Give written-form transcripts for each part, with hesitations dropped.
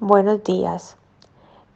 Buenos días.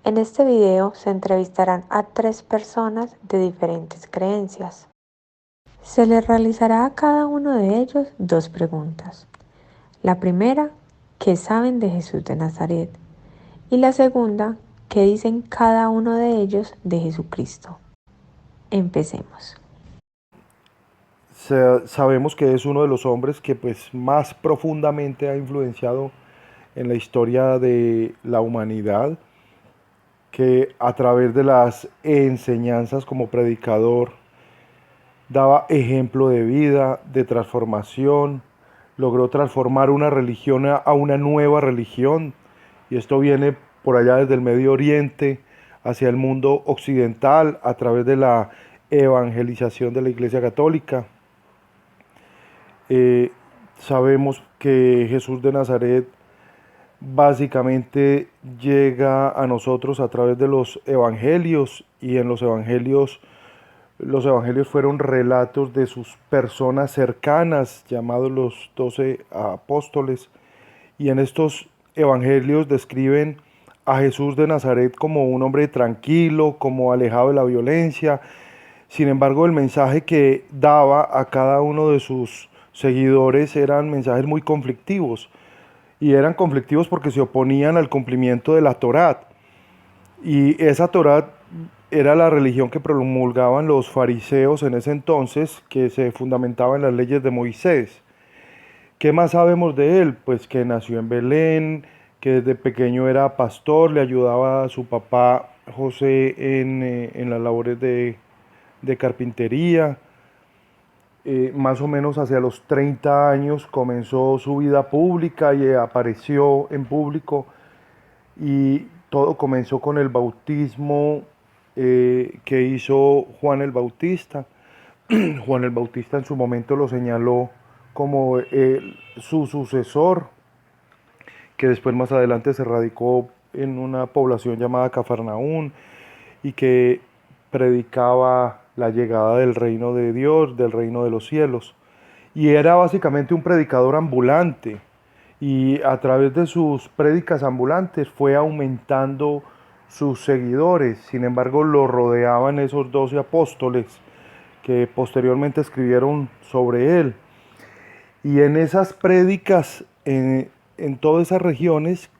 En este video se entrevistarán a 3 personas de diferentes creencias. Se les realizará a cada uno de ellos 2 preguntas. La primera, ¿qué saben de Jesús de Nazaret? Y la segunda, ¿qué dicen cada uno de ellos de Jesucristo? Empecemos. Sabemos que es uno de los hombres que pues más profundamente ha influenciado en la historia de la humanidad, que a través de las enseñanzas como predicador daba ejemplo de vida, de transformación, logró transformar una religión a una nueva religión, y esto viene por allá desde el Medio Oriente hacia el mundo occidental a través de la evangelización de la Iglesia Católica. Eh, Sabemos que Jesús de Nazaret básicamente llega a nosotros a través de los evangelios, y en los evangelios fueron relatos de sus personas cercanas, llamados los 12 apóstoles, y en estos evangelios describen a Jesús de Nazaret como un hombre tranquilo, como alejado de la violencia. Sin embargo, el mensaje que daba a cada uno de sus seguidores eran mensajes muy conflictivos, y eran conflictivos porque se oponían al cumplimiento de la Torá. Y esa Torá era la religión que promulgaban los fariseos en ese entonces, que se fundamentaba en las leyes de Moisés. ¿Qué más sabemos de él? Pues que nació en Belén, que desde pequeño era pastor, le ayudaba a su papá José en las labores de carpintería. Más o menos hacia los 30 años comenzó su vida pública y apareció en público, y todo comenzó con el bautismo que hizo Juan el Bautista. Juan el Bautista en su momento lo señaló como su sucesor, que después más adelante se radicó en una población llamada Cafarnaún, y que predicaba la llegada del reino de Dios, del reino de los cielos. Y era básicamente un predicador ambulante, y a través de sus prédicas ambulantes fue aumentando sus seguidores. Sin embargo, lo rodeaban esos 12 apóstoles que posteriormente escribieron sobre él. Y en esas prédicas, en todas esas regiones,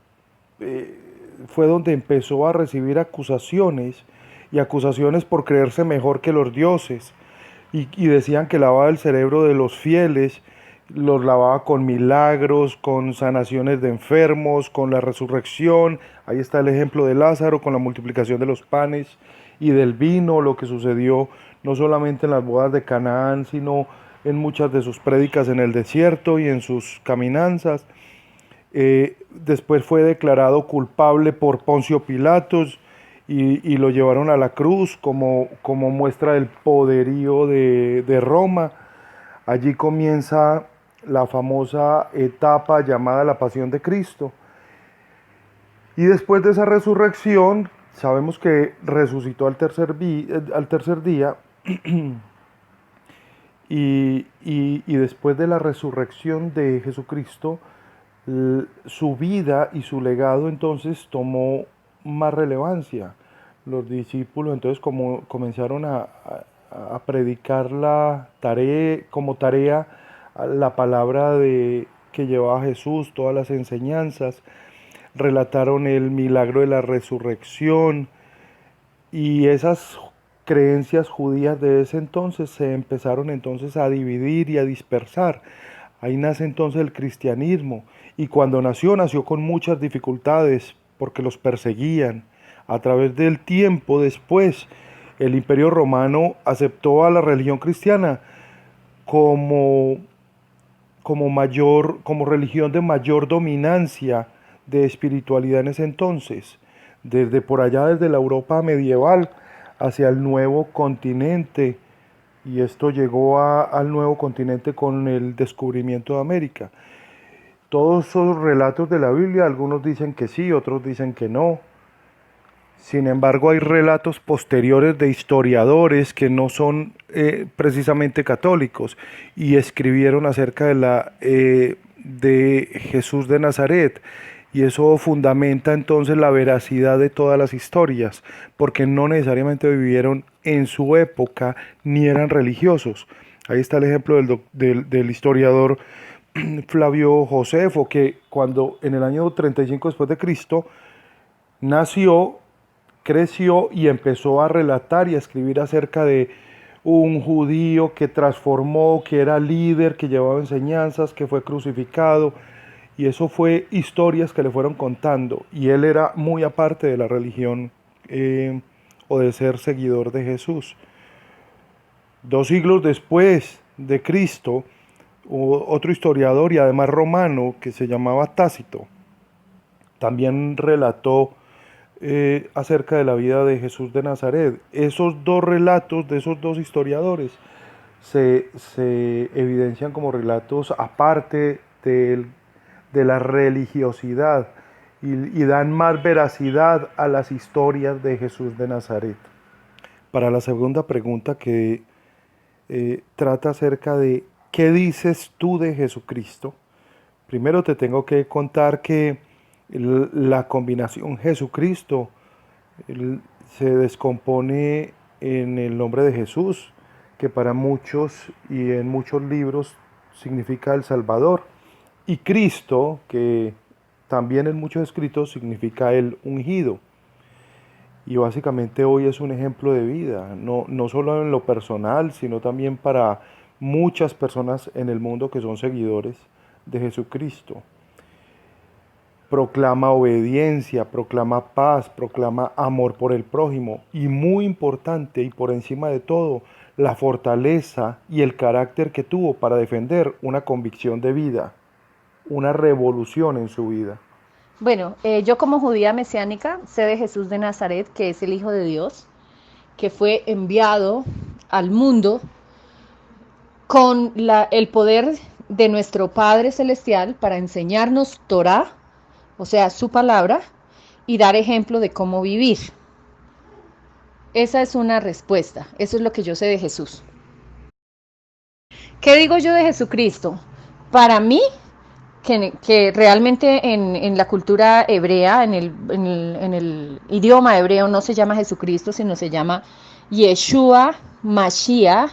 fue donde empezó a recibir acusaciones, y acusaciones por creerse mejor que los dioses, y decían que lavaba el cerebro de los fieles, los lavaba con milagros, con sanaciones de enfermos, con la resurrección. Ahí está el ejemplo de Lázaro con la multiplicación de los panes y del vino, lo que sucedió no solamente en las bodas de Canaán, sino en muchas de sus prédicas en el desierto y en sus caminanzas. Después fue declarado culpable por Poncio Pilatos, y lo llevaron a la cruz como muestra del poderío de Roma. Allí comienza la famosa etapa llamada la Pasión de Cristo. Y después de esa resurrección, sabemos que resucitó al tercer día, y después de la resurrección de Jesucristo, su vida y su legado entonces tomó más relevancia. Los discípulos entonces como comenzaron a predicar la tarea, como tarea, la palabra que llevaba Jesús, todas las enseñanzas, relataron el milagro de la resurrección, y esas creencias judías de ese entonces se empezaron entonces a dividir y a dispersar. Ahí nace entonces el cristianismo, y cuando nació con muchas dificultades porque los perseguían. A través del tiempo después, el Imperio Romano aceptó a la religión cristiana como, como religión de mayor dominancia de espiritualidad en ese entonces, desde por allá, desde la Europa medieval hacia el nuevo continente, y esto llegó al nuevo continente con el descubrimiento de América. Todos esos relatos de la Biblia, algunos dicen que sí, otros dicen que no. Sin embargo, hay relatos posteriores de historiadores que no son precisamente católicos, y escribieron acerca de Jesús de Nazaret, Y eso fundamenta entonces la veracidad de todas las historias, porque no necesariamente vivieron en su época ni eran religiosos. Ahí está el ejemplo del historiador Flavio Josefo, que cuando en el año 35 después de Cristo nació, creció y empezó a relatar y a escribir acerca de un judío que transformó, que era líder, que llevaba enseñanzas, que fue crucificado. Y eso fue historias que le fueron contando. Y él era muy aparte de la religión o de ser seguidor de Jesús. 2 siglos después de Cristo, hubo otro historiador y además romano que se llamaba Tácito. También relató acerca de la vida de Jesús de Nazaret. Esos dos relatos de esos dos historiadores se evidencian como relatos aparte de la religiosidad y dan más veracidad a las historias de Jesús de Nazaret. Para la segunda pregunta que trata acerca de ¿qué dices tú de Jesucristo? Primero te tengo que contar que la combinación Jesucristo se descompone en el nombre de Jesús, que para muchos y en muchos libros significa el Salvador, y Cristo, que también en muchos escritos significa el ungido. Y básicamente hoy es un ejemplo de vida, no solo en lo personal, sino también para muchas personas en el mundo que son seguidores de Jesucristo. Proclama obediencia, proclama paz, proclama amor por el prójimo y muy importante y por encima de todo, la fortaleza y el carácter que tuvo para defender una convicción de vida, una revolución en su vida. Bueno, yo como judía mesiánica sé de Jesús de Nazaret, que es el Hijo de Dios, que fue enviado al mundo con el poder de nuestro Padre Celestial para enseñarnos Torah, o sea, su palabra, y dar ejemplo de cómo vivir. Esa es una respuesta, eso es lo que yo sé de Jesús. ¿Qué digo yo de Jesucristo? Para mí, que realmente en la cultura hebrea, en el idioma hebreo no se llama Jesucristo, sino se llama Yeshua Mashiach,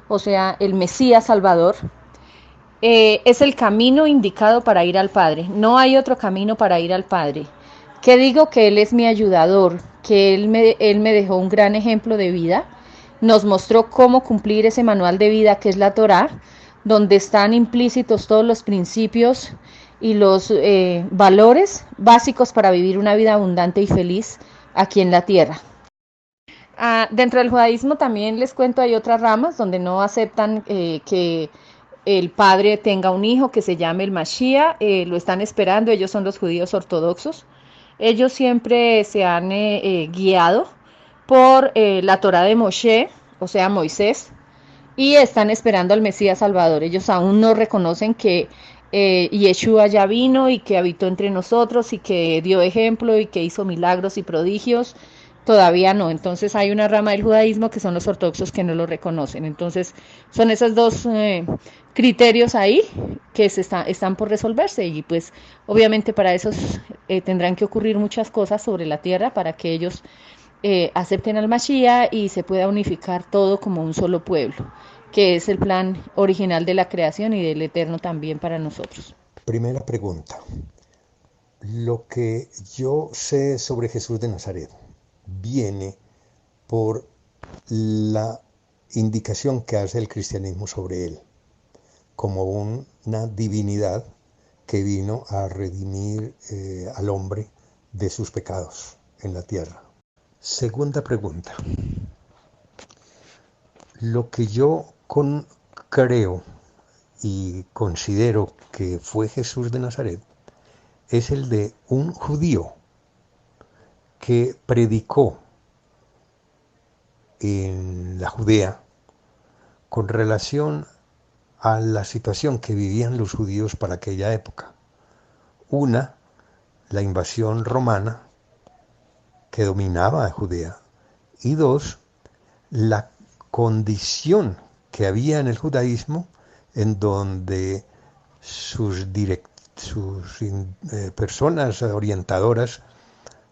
o sea, el Mesías Salvador. Es el camino indicado para ir al Padre. No hay otro camino para ir al Padre. ¿Qué digo? Que Él es mi ayudador, que él me dejó un gran ejemplo de vida, nos mostró cómo cumplir ese manual de vida que es la Torá, donde están implícitos todos los principios y los valores básicos para vivir una vida abundante y feliz aquí en la tierra. Dentro del judaísmo también les cuento, hay otras ramas donde no aceptan que el padre tenga un hijo que se llame el Mashiach, lo están esperando, ellos son los judíos ortodoxos. Ellos siempre se han guiado por la Torá de Moshe, o sea, Moisés, y están esperando al Mesías Salvador. Ellos aún no reconocen que Yeshua ya vino y que habitó entre nosotros y que dio ejemplo y que hizo milagros y prodigios. Todavía no. Entonces hay una rama del judaísmo que son los ortodoxos que no lo reconocen. Entonces son esos dos criterios ahí que están por resolverse y pues obviamente para esos tendrán que ocurrir muchas cosas sobre la tierra para que ellos acepten al Mashiach y se pueda unificar todo como un solo pueblo, que es el plan original de la creación y del eterno también para nosotros. Primera pregunta. Lo que yo sé sobre Jesús de Nazaret viene por la indicación que hace el cristianismo sobre él, como una divinidad que vino a redimir al hombre de sus pecados en la tierra. Segunda pregunta. Lo que yo creo y considero que fue Jesús de Nazaret es el de un judío que predicó en la Judea con relación a la situación que vivían los judíos para aquella época. Una, la invasión romana que dominaba a Judea. Y dos, la condición que había en el judaísmo en donde sus personas orientadoras,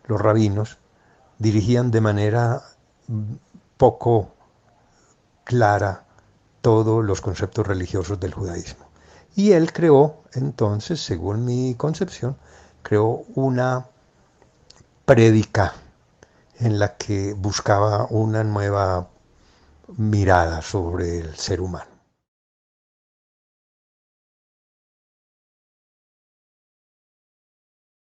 los rabinos, dirigían de manera poco clara todos los conceptos religiosos del judaísmo. Y él creó, entonces, según mi concepción, creó una prédica en la que buscaba una nueva mirada sobre el ser humano.